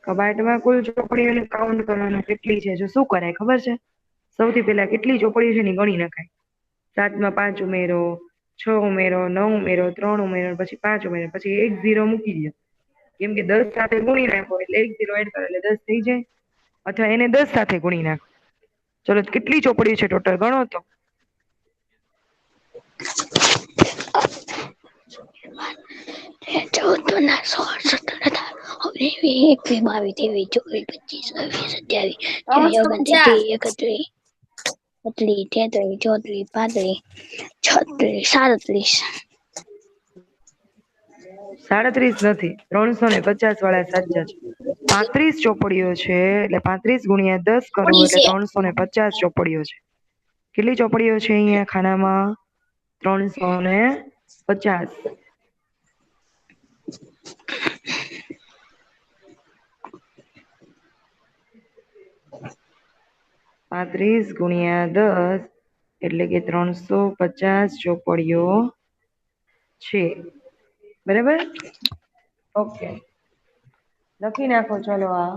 કબાટમાં કુલ ચોપડીઓને કાઉન્ટ કરવાના કેટલી છે? જો શું કરાય ખબર છે? સૌથી પહેલા કેટલી ચોપડીઓ છે ને ગણી નખાય. 7 માં 5 ઉમેરો, 6 ઉમેરો, 9 ઉમેરો, 3 ઉમેરો, પછી 5 ઉમેરો, પછી 1 0 મૂકી દો. કેમ કે 10 સાથે ગુણી નાખો એટલે 1 0 એડ કરો એટલે 10 થઈ જાય. અથવા એને 10 સાથે ગુણી નાખો. ચલો કેટલી ચોપડીઓ છે ટોટલ ગણો તો. 14, 15, 16, 17, 18, 19, 20, 21, 22, 23, 24, 25, 31, 32, 33, 34, 37 નથી, 350 વાળા સાચા છે. 35 ચોપડીઓ છે એટલે 35 ગુણ્યા 10 કરવું એટલે 350 ચોપડીઓ છે. કેટલી ચોપડીઓ છે અહીંયા ખાનામાં? 350. 35 ગુણ્યા 10 એટલે કે 350 ચોપડીઓ છે. બરાબર. ઓકે, લખી નાખો. ચલો આ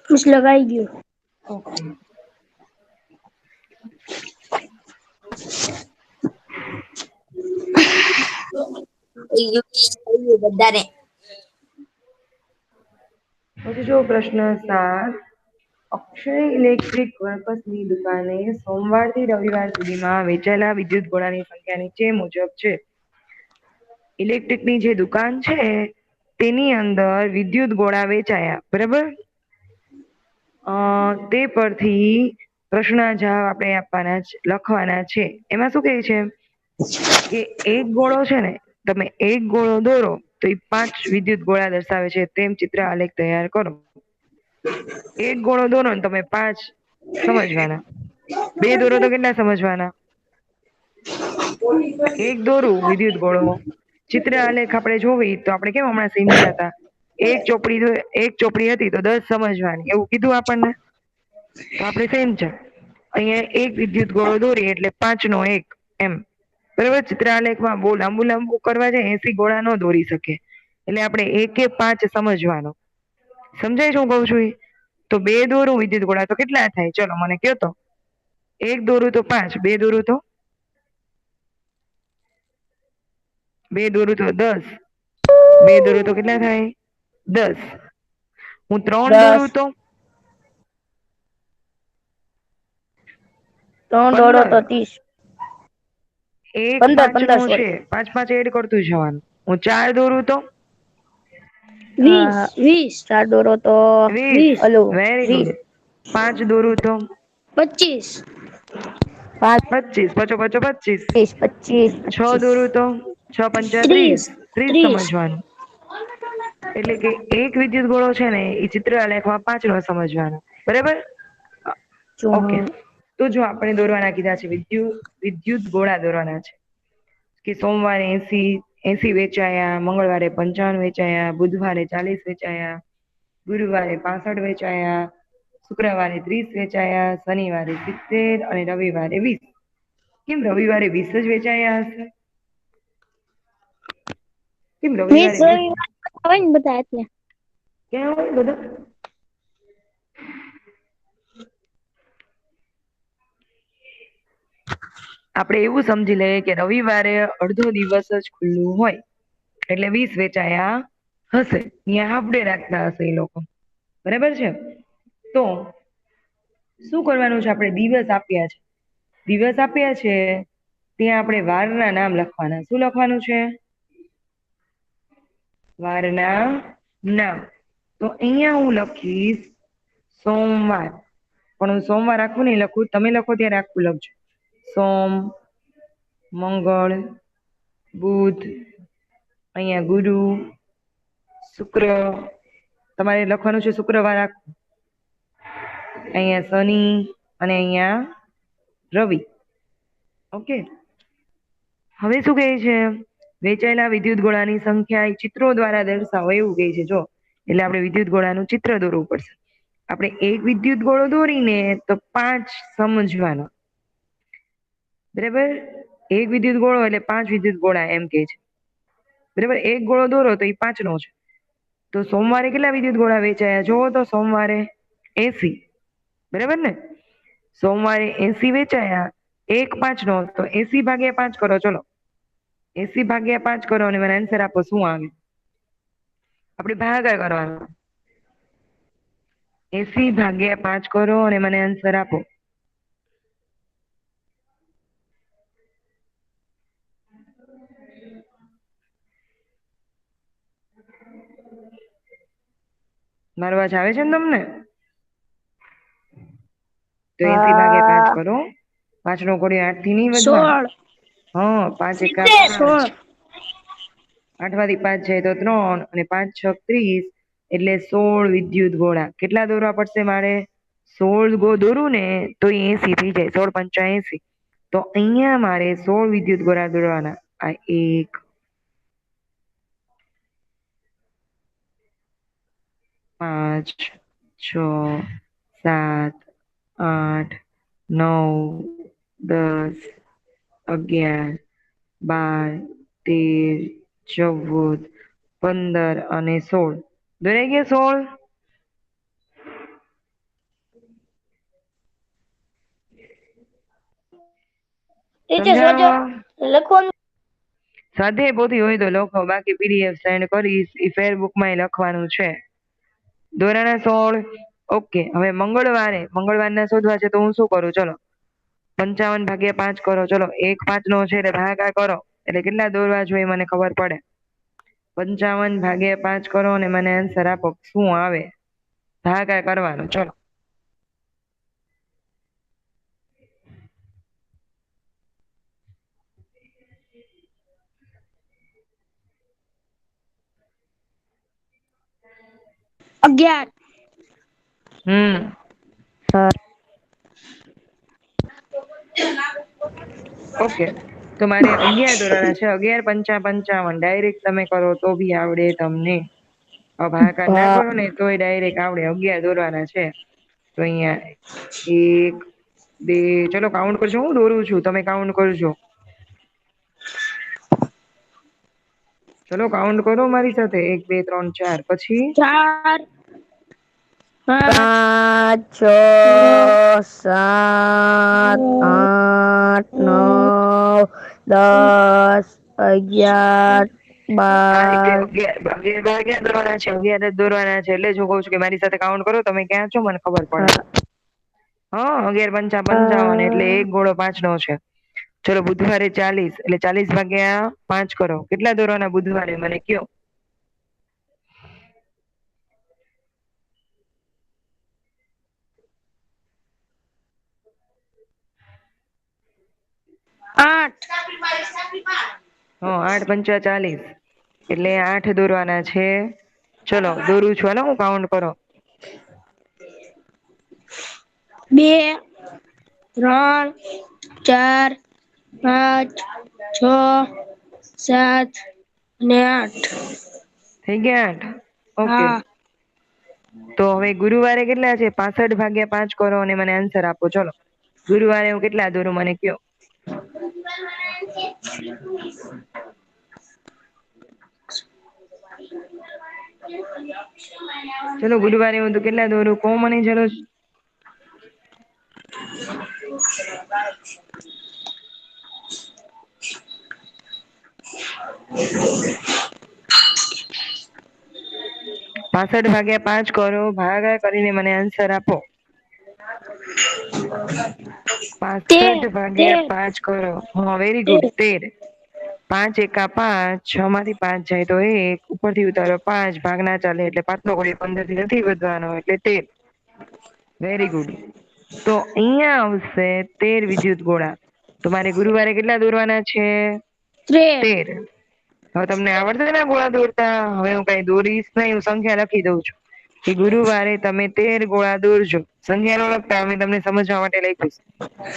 ખુશ લગાઈ ગયો. ઓકે. વધારે. પછી જો પ્રશ્ન 7, અક્ષય ઇલેક્ટ્રિક વર્કસની દુકાને સોમવારથી રવિવાર સુધીમાં વેચાયેલા વિદ્યુત ઘોડાની સંખ્યા નીચે મુજબ છે. ઇલેક્ટ્રિકની જે દુકાન છે તેની અંદર વિદ્યુત ઘોડા વેચાયા. બરાબર. તે પરથી પ્રશ્નના જવાબ આપણે આપવાના લખવાના છે. એમાં શું કહે છે કે એક ગોળો છે ને, તમે એક ગોળો દોરો તો એ 5 વિદ્યુત ગોળા દર્શાવે છે તેમ ચિત્ર આલેખ તૈયાર કરો. એક ગોળો દોરો ને તમે 5 સમજવાના. 2 દોરો તો કેટલા સમજવાના? એક દોરું વિદ્યુત ગોળો. ચિત્ર આલેખ આપણે જોવી તો આપણે કેમ હમણાં સમજ્યા હતા, એક ચોપડી હતી તો 10 સમજવાની એવું કીધું આપણને. તો આપણે સેમ છે, અહીંયા એક વિદ્યુત ગોળો દોરી એટલે 5 નો 1 એમ. બરાબર. ચિત્રાલેખમાં બહુ લાંબુ કરવા જાય 80 ગોળા ન દોરી શકે એટલે આપણે 1 એ 5 સમજવાનો. સમજાય શું કઉ છું? તો 2 દોરું વિદ્યુત ગોળા તો કેટલા થાય? ચલો મને કયો તો. 1 દોરું તો 5, 2 દોરું તો 10, 2 દોરું તો કેટલા થાય? 10. હું 3 દોરું તો 3 દોડો 15. તો 30. એક 15 5 નો 15 છે, 5 એડ કરતું જવાનું. હું 4 દોરું તો 20. 4 દોરો તો 20. Hello very 20. ગુડ. 5 દોરું તો 25. 5, 25. પચો 25. 25, 6 25, દોરું તો 6 પંચા 30. 30, 30 30. સમજવાનું. એટલે કે એક વિદ્યુત ગોળો છે ને એ ચિત્ર આલેખમાં 5 નો સમજવાનો. બરાબર. ઓકે. તો જો આપણે દોરવાના કીધા છે વિદ્યુત ગોળા દોરવાના છે કે સોમવારે 80 વેચાયા, મંગળવારે 55 વેચાયા, બુધવારે 40 વેચાયા, ગુરુવારે 65 વેચાયા, શુક્રવારે 30 વેચાયા, શનિવારે 70 અને રવિવારે 20. કેમ રવિવારે 20 જ વેચાયા હશે? કેમ રવિવારે 20 હોય ને બધા એટલે ક્યાં હોય બધા? આપણે એવું સમજી લઈએ કે રવિવારે અડધો દિવસ જ ખુલ્લું હોય એટલે 20 વેચાયા હશે. ત્યાં હાફ ડે રાખતા હશે એ લોકો. બરાબર છે. તો શું કરવાનું છે? આપણે દિવસ આપ્યા છે દિવસ આપ્યા છે ત્યાં આપણે વારના નામ લખવાના. શું લખવાનું છે? વારના નામ. તો અહીંયા હું લખીશ સોમવાર, પણ હું સોમવાર આખું નહીં લખું, તમે લખો ત્યારે આખું લખજો. સોમ, મંગળ, બુધ, અહીંયા ગુરુ, શુક્ર, તમારે લખવાનું છે શુક્રવાર આખું, અહીંયા શનિ અને અહીંયા રવિ. ઓકે, હવે શું કહે છે? વેચાયેલા વિદ્યુત ગોળાની સંખ્યા એ ચિત્રો દ્વારા દર્શાવો એવું કહે છે. જો એટલે આપણે વિદ્યુત ગોળાનું ચિત્ર દોરવું પડશે. આપણે એક વિદ્યુત ગોળો દોરીને તો 5 સમજવાના, બરાબર? એક વિદ્યુત ગોળો એટલે 5 વિદ્યુત ગોળા એમ કે છે, બરાબર? એક ગોળો દોરો તો એ 5 નો છે. તો સોમવારે કેટલા વિદ્યુત ગોળા વેચાયા? જોવો તો સોમવારે 80, બરાબર ને? સોમવારે 80 વેચાયા, 1 5 નો, તો 80 ભાગ્યા 5 કરો. ચલો 80 ભાગ્યા 5 કરો અને મને આન્સર આપો શું આવે. આપણે ભાગાકાર કરવાનો. 80 ભાગ્યા 5 કરો અને મને આન્સર આપો. મારો અવાજ આવે છે ને તમને? તો 80 ભાગ્યા 5 કરો. 5 નો ઘોડ્યો 8 થી નહીં વધવા. 16. હા, 5 એકા 5, 8 માંથી 5 જાય તો 3 અને 5 6 30, એટલે 16 વિદ્યુત ગોળા. કેટલા દોરવા પડશે મારે? 16 દોરું ને તો 80 થઈ જાય. 16 પંચા 80. તો અહીંયા મારે 16 વિદ્યુત ગોળા દોરવાના. આ 1 5 6 7 8 9 10 11 12 13 14 15 અને 16. દોરાઈ ગયા 16? લખવાનું સાધે પોથી હોય તો લખો, બાકી પીડીએફ સેન્ડ કરીશ. એ ફેરબુકમાં લખવાનું છે. દોરાના 16. ઓકે, હવે મંગળવારના શોધવા છે તો હું શું કરું? ચલો 55 ભાગ્યા 5 કરો. ચલો 1 5 નો છે એટલે ભાગાકાર કરો, એટલે કેટલા દોરવા જોઈએ મને ખબર પડે. 55 ભાગ્યા 5 કરો અને મને આન્સર આપો શું આવે. ભાગાકાર કરવાનો. ચલો અગિયાર. ઓકે, તો મારે 11 દોરવાના છે. 11 પંચા 55. ડાયરેક્ટ તમે કરો તો બી આવડે તમને. ભાગાકાર ના કરો ને તોય ડાયરેક્ટ આવડે. 11 દોરવાના છે. તો અહીંયા 1 2, ચલો કાઉન્ટ કરજો. હું દોરું છું, તમે કાઉન્ટ કરજો. ચલો કાઉન્ટ કરો મારી સાથે. 1 2 3 4. પછી 4 5 6 7 8 9 10 11 12. 11 દોરવાના છે. 11 દોરવાના છે. એટલે જ હું કહું છું કે મારી સાથે કાઉન્ટ કરો. તમે ક્યાં છો મને ખબર પડે. હા, 11 પંચા 55, એટલે એક ગોળો 5 નો છે. ચલો બુધવારે 40, એટલે 40 ભાગ્યા 5 કરો. કેટલા દોરવાના બુધવારે મને કયો? 8. હા, 8 પંચા 40, એટલે 8 દોરવાના છે. ચલો દોરું છું. હાલો હું કાઉન્ટ કરો. 2 3 4 5 6 7 અને 8. થઈ ગયા 8? ઓકે. હા. તો હવે ગુરુવારે કેટલા છે? 65 ભાગ્યા 5 કરો અને મને આન્સર આપો. ચલો ગુરુવારે હું કેટલા દોરું મને કયો? ચલો ગુરુવારે હું તો કેટલા દોરું કહો મને. ચલો 65 ભાગ્યા 5 કરો, ભાગાકાર કરીને મને આન્સર આપો. 65 ભાગ્યા 5 કરો. હા, વેરી ગુડ. 13. 5 એકા 5, 6 માંથી 5 જાય તો 1, ઉપરથી ઉતારો 5, ભાગ ના ચાલે એટલે 5 નો ઘોડી 15 થી નથી વધવાનો એટલે 13. Very good. તો અહીંયા આવશે 13 વિદ્યુત ગોળા. તો મારે ગુરુવારે કેટલા દોરવાના છે? 13. હવે તમને આવડશે ને ગોળા દોરતા? હવે હું કઈ દોરીશ નહીં, હું સંખ્યા લખી દઉં છું કે ગુરુવારે તમે 13 ગોળા દોરજો. સંખ્યા નો લખતા, અમે તમને સમજવા માટે લખ્યું છે.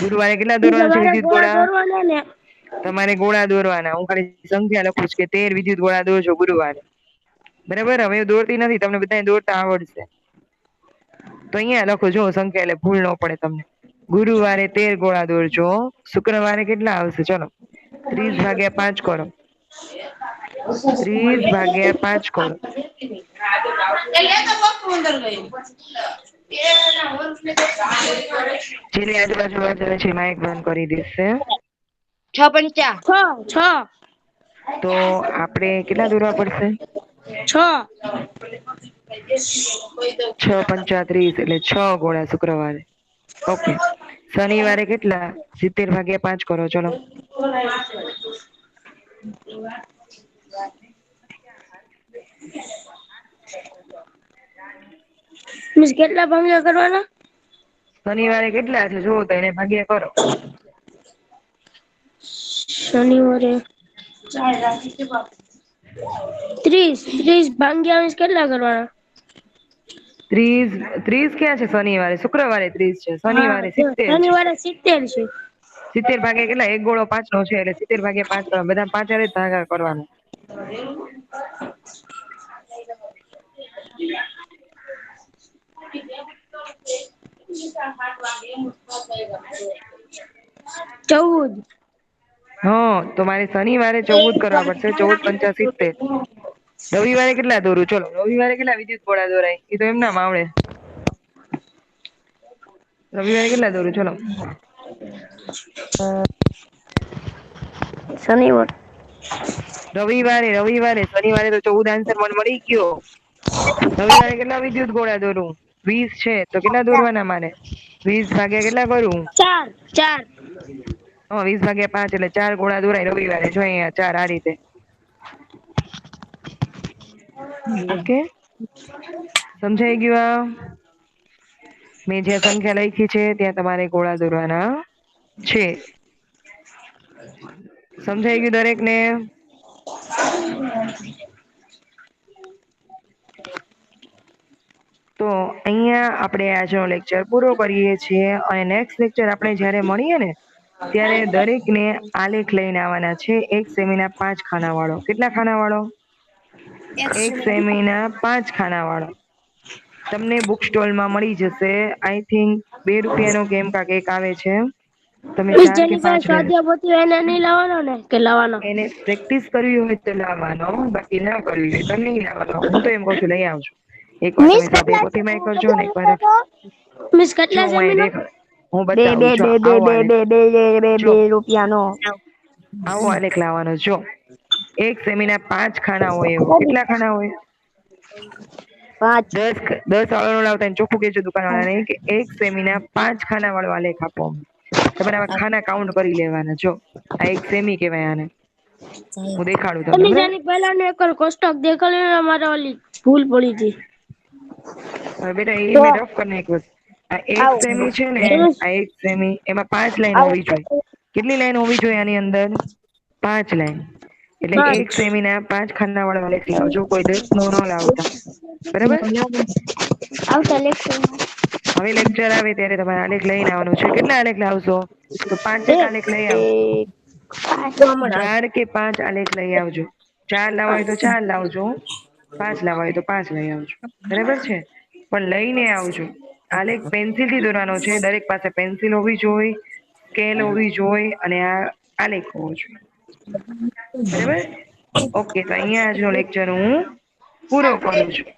ગુરુવારે કેટલા દોરવાના છે વિદ્યુત ગોળા? તમારે ગોળા દોરવાના. હું ખાલી સંખ્યા લખું છું કે 13 વિદ્યુત ગોળા દોરજો ગુરુવારે. બરાબર. હવે દોરતી નથી, તમને બધાને દોરતા આવડશે. તો અહીંયા લખો, જો સંખ્યા એટલે ભૂલ ન પડે તમને. ગુરુવારે 13 ગોળા દોરજો. શુક્રવારે કેટલા આવશે? ચલો 30 ભાગ્યા 5 કરો. 30 ભાગ્યા 5 કરો. જેની આજુબાજુ વાંચે છે માઇક બંધ કરી દેશે. 6 પંચા 6. તો આપણે કેટલા દોરવા પડશે? 6. 6 પંચા 30 એટલે 6 ગોળા શુક્રવારે. ઓકે. શનિવારે કેટલા? 70 ભાગ્યા 5 કરો. ચલો મિસ કેટલા ભાગ્યા કરવાના? શનિવારે કેટલા છે જો તો એને ભાગ્યા કરો. શનિવારે 30 ભાગ્યા મિસ કેટલા કરવાના? 30 ક્યાં છે શનિવારે? શુક્રવારે 30 છે. શનિવારે 70 છે. શનિવારે 70 છે. 70 ભાગ્યા કેટલા? એક ગોળો 5 નો છે એટલે 70 ભાગ્યા 5 કરવા. બધા 5 જ ભાગા કરવાનો. ચૌદ. હા, તો મારે શનિવારે 14 કરવા પડશે. 14 પંચા 70. રવિવારે કેટલા દોરું? ચલો રવિવારે કેટલા વિદ્યુત ગોળા દોરાય? એ તો એમના આવડે. રવિવારે કેટલા દોરું? ચલો શનિવાર રવિવારે શનિવારે તો 14 આન્સર મને મળી ગયો. રવિવારે કેટલા વિદ્યુત ગોળા દોરું? 20 છે તો કેટલા દોરવાના મારે? 20 ભાગ્યા કેટલા કરું? 4. 20 ભાગ્યા 5 એટલે 4 ગોળા દોરાય રવિવારે. જો અહીંયા 4 આ રીતે. ઓકે, સમજાઈ ગયું? મેં જ્યાં સંખ્યા લખી છે ત્યાં તમારે ગોળા દોરવાના છે. સમજાઈ ગયું દરેકને? તો અહીંયા આપણે આજનો લેક્ચર પૂરો કરીએ છીએ અને નેક્સ્ટ લેક્ચર આપણે જ્યારે મળીએ ને ત્યારે દરેકને આલેખ લઈને આવવાના છે. એક સેમીના 5 ખાના વાળો. કેટલા ખાના વાળો? એક સેમીના 5 ખાના વાળો. તમને બુક સ્ટોલમાં મળી જશે. આઈ થિંક ₹2 કેમ કાંક એક આવે છે. તમે 4 કે 5 લઈ લો. એને નહીં લાવવાનો ને કે લાવવાનો? એને પ્રેક્ટિસ કરવી હોય તો લાવવાનો, બાકી ના કરવી હોય તો નહીં લાવવાનો. હું તો એમ કહું છું લઈ આવજો. એકવાર તમે સ્વાધ્યાય પોથીમાં કરજો ને એકવાર મિસ કેટલા જો છે હું મિનિટ? દેખ હું બતાવું છું. આવો આલેખ જો રૂપિયાનો. આવો આલેખ લાવવાનો. જો એક સેમીના 5 ખાના હોય એવો. કેટલા ખાના હોય? 5. 10 વાળો લાવતા ચોખ્ખું કેજો દુકાનવાળાને કે એક સેમીના 5 ખાના વાળો આલેખ આપો. તમારે આવા ખાના કાઉન્ટ કરી લેવાના. જો આ એક સેમી કહેવાય આને. હું દેખાડું તમને. તમે જાની પહેલા ને એકવાર કોષ્ટક દેખાડ્યું, મારે ઓલી ભૂલ પડી હતી. હવે બેટા એ મેં રફ કરી નાખ્યું. આ એક સેમી છે ને, આ એક સેમી એમાં 5 લાઈન હોવી જોઈએ. કેટલી લાઈન હોવી જોઈએ આની અંદર? 5 લાઈન. એટલે એક સેમીના 5 ખાના વાળો આલેખ લાવજો. કોઈ 10 નો ન લાવતા. બરાબર? હવે લેક્ચર આવે ત્યારે તમારે આલેખ લઈને આવવાનું છે. કેટલા આલેખ લાવશો? તો 5 આલેખ લઈ આવજો. 4 કે 5 આલેખ લઈ આવજો. 4 લાવવા હોય તો 4 લાવજો. 5 લાવવા હોય તો 5 લઈ આવજો. બરાબર છે? પણ લઈને આવજો. આલેખ પેન્સિલથી દોરવાનો છે. દરેક પાસે પેન્સિલ હોવી જોઈએ, સ્કેલ હોવી જોઈએ અને આ આલેખ હોવો જોઈએ. બરાબર? ઓકે, તો અહીંયા આજનો લેક્ચર હું પૂરો કરું છું.